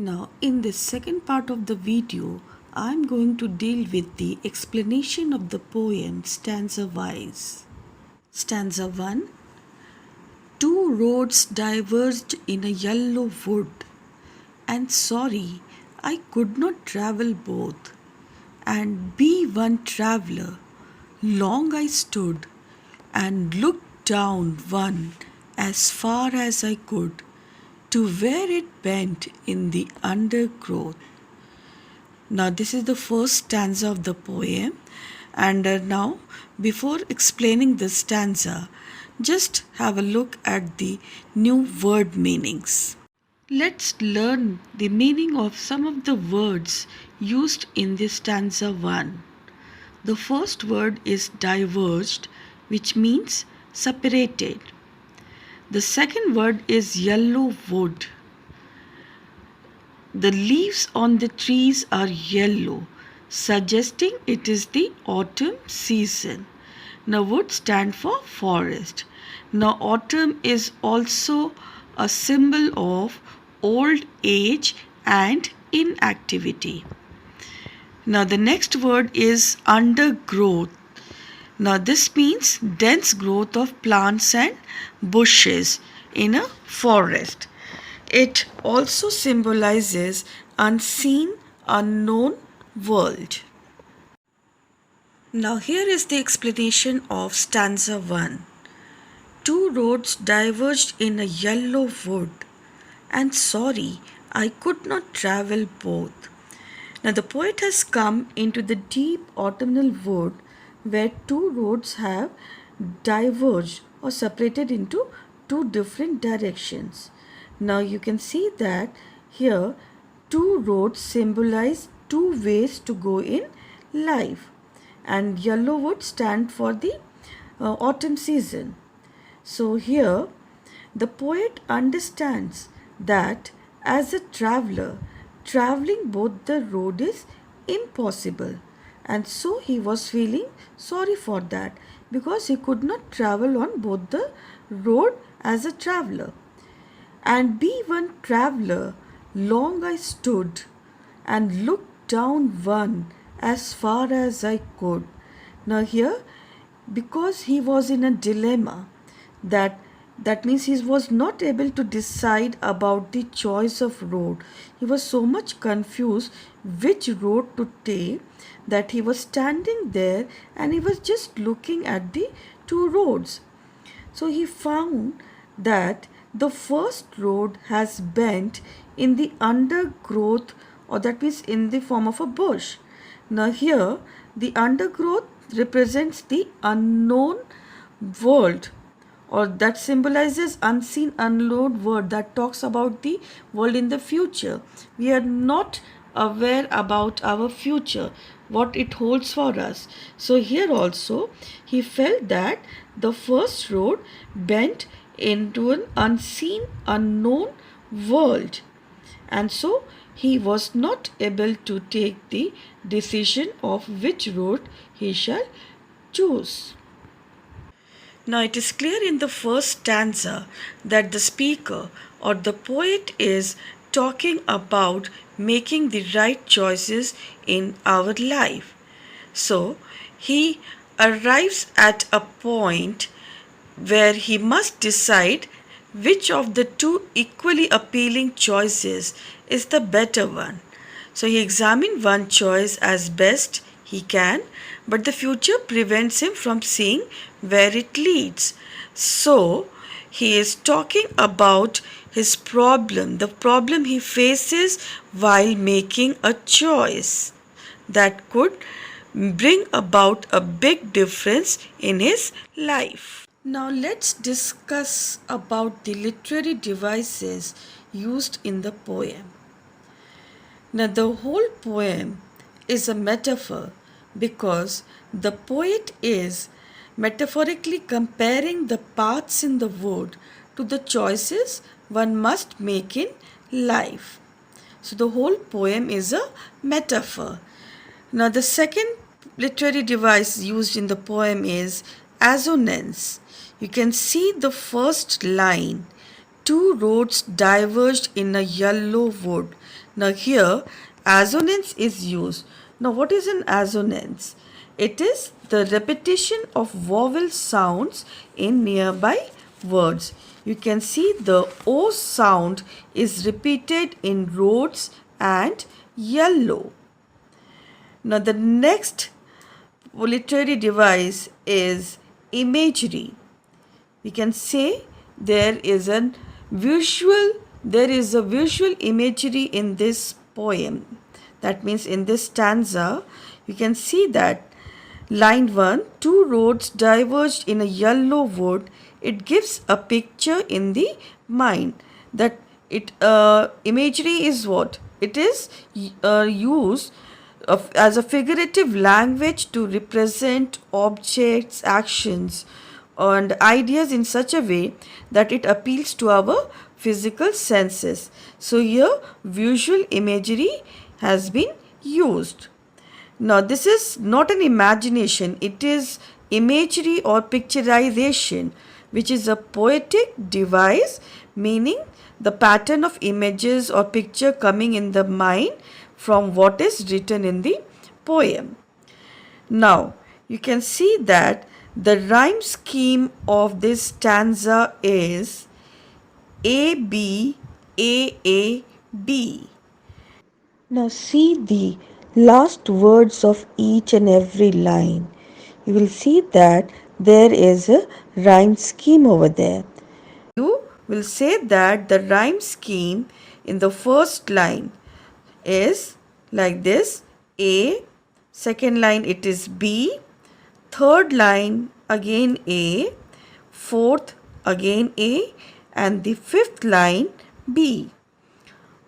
Now, in this second part of the video, I'm going to deal with the explanation of the poem stanza wise. Stanza 1. Two roads diverged in a yellow wood, and sorry, I could not travel both. And be one traveller, long I stood, and looked down one as far as I could, to where it bent in the undergrowth. Now, this is the first stanza of the poem, and now, before explaining this stanza, just have a look at the new word meanings. Let's learn the meaning of some of the words used in this stanza 1. The first word is diverged, which means separated. The second word is yellow wood. The leaves on the trees are yellow, suggesting it is the autumn season. Now, wood stands for forest. Now, autumn is also a symbol of old age and inactivity. Now, the next word is undergrowth. Now, this means dense growth of plants and bushes in a forest. It also symbolizes unseen, unknown world. Now, here is the explanation of stanza 1. Two roads diverged in a yellow wood, and sorry, I could not travel both. Now, the poet has come into the deep autumnal wood where two roads have diverged or separated into two different directions. Now, you can see that here two roads symbolize two ways to go in life, and yellow wood stand for the autumn season. So here the poet understands that as a traveler, traveling both the road is impossible, and so he was feeling sorry for that because he could not travel on both the road as a traveler. And be one traveller, long I stood, and looked down one as far as I could. Now here, because he was in a dilemma, that means he was not able to decide about the choice of road. He was so much confused which road to take that he was standing there and he was just looking at the two roads. So he found that the first road has bent in the undergrowth, or that means in the form of a bush. Now here the undergrowth represents the unknown world, or that symbolizes unseen, unknown world, that talks about the world in the future. We are not aware about our future, what it holds for us. So here also he felt that the first road bent into an unseen, unknown world, and so he was not able to take the decision of which road he shall choose. Now, it is clear in the first stanza that the speaker or the poet is talking about making the right choices in our life. So, he arrives at a point where he must decide which of the two equally appealing choices is the better one. So he examines one choice as best he can, but the future prevents him from seeing where it leads. So he is talking about his problem, the problem he faces while making a choice that could bring about a big difference in his life. Now let's discuss about the literary devices used in the poem. Now the whole poem is a metaphor because the poet is metaphorically comparing the paths in the wood to the choices one must make in life. So the whole poem is a metaphor. Now the second literary device used in the poem is assonance. You can see the first line, Two roads diverged in a yellow wood. Now here assonance is used. Now what is an assonance? It is the repetition of vowel sounds in nearby words. You can see the O sound is repeated in roads and yellow. Now the next literary device is imagery. We can say there is a visual imagery in this poem. That means in this stanza you can see that line 1, two roads diverged in a yellow wood. It gives a picture in the mind. That imagery is what? It is used as a figurative language to represent objects, actions, and ideas in such a way that it appeals to our physical senses. So here visual imagery has been used. Now this is not an imagination, it is imagery or picturization, which is a poetic device, meaning the pattern of images or picture coming in the mind from what is written in the poem. Now you can see that the rhyme scheme of this stanza is A B A A B. Now see the last words of each and every line. You will see that there is a rhyme scheme over there. You will say that the rhyme scheme in the first line is like this: A, second line it is B, third line again A, fourth again A, and the fifth line B.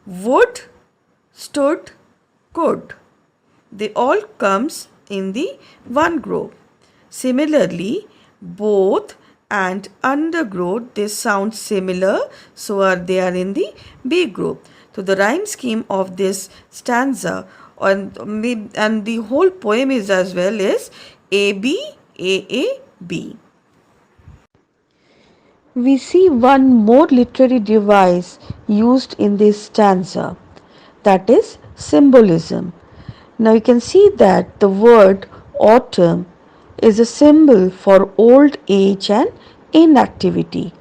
Would, stood, could. They all comes in the one group. Similarly, both and undergrowth, they sound similar, so they are in the B group. So the rhyme scheme of this stanza and the whole poem is as well is A B A A B. We see one more literary device used in this stanza, that is symbolism. Now you can see that the word autumn is a symbol for old age and inactivity.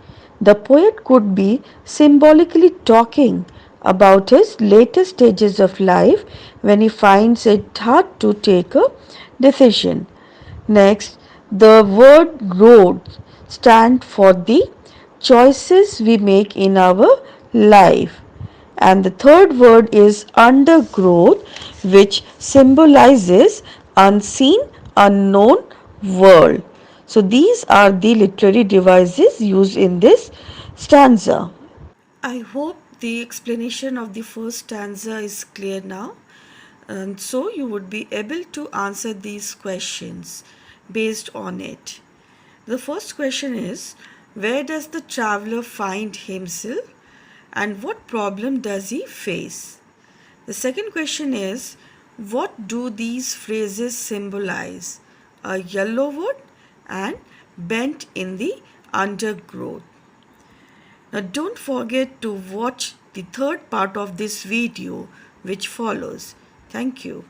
The poet could be symbolically talking about his later stages of life when he finds it hard to take a decision. Next, the word road stands for the choices we make in our life. And the third word is undergrowth, which symbolizes unseen, unknown world. So these are the literary devices used in this stanza. I hope the explanation of the first stanza is clear now, and so you would be able to answer these questions based on it. The first question is, where does the traveler find himself and what problem does he face? The second question is, what do these phrases symbolize? A yellow wood and bent in the undergrowth. Now don't forget to watch the third part of this video which follows. Thank you.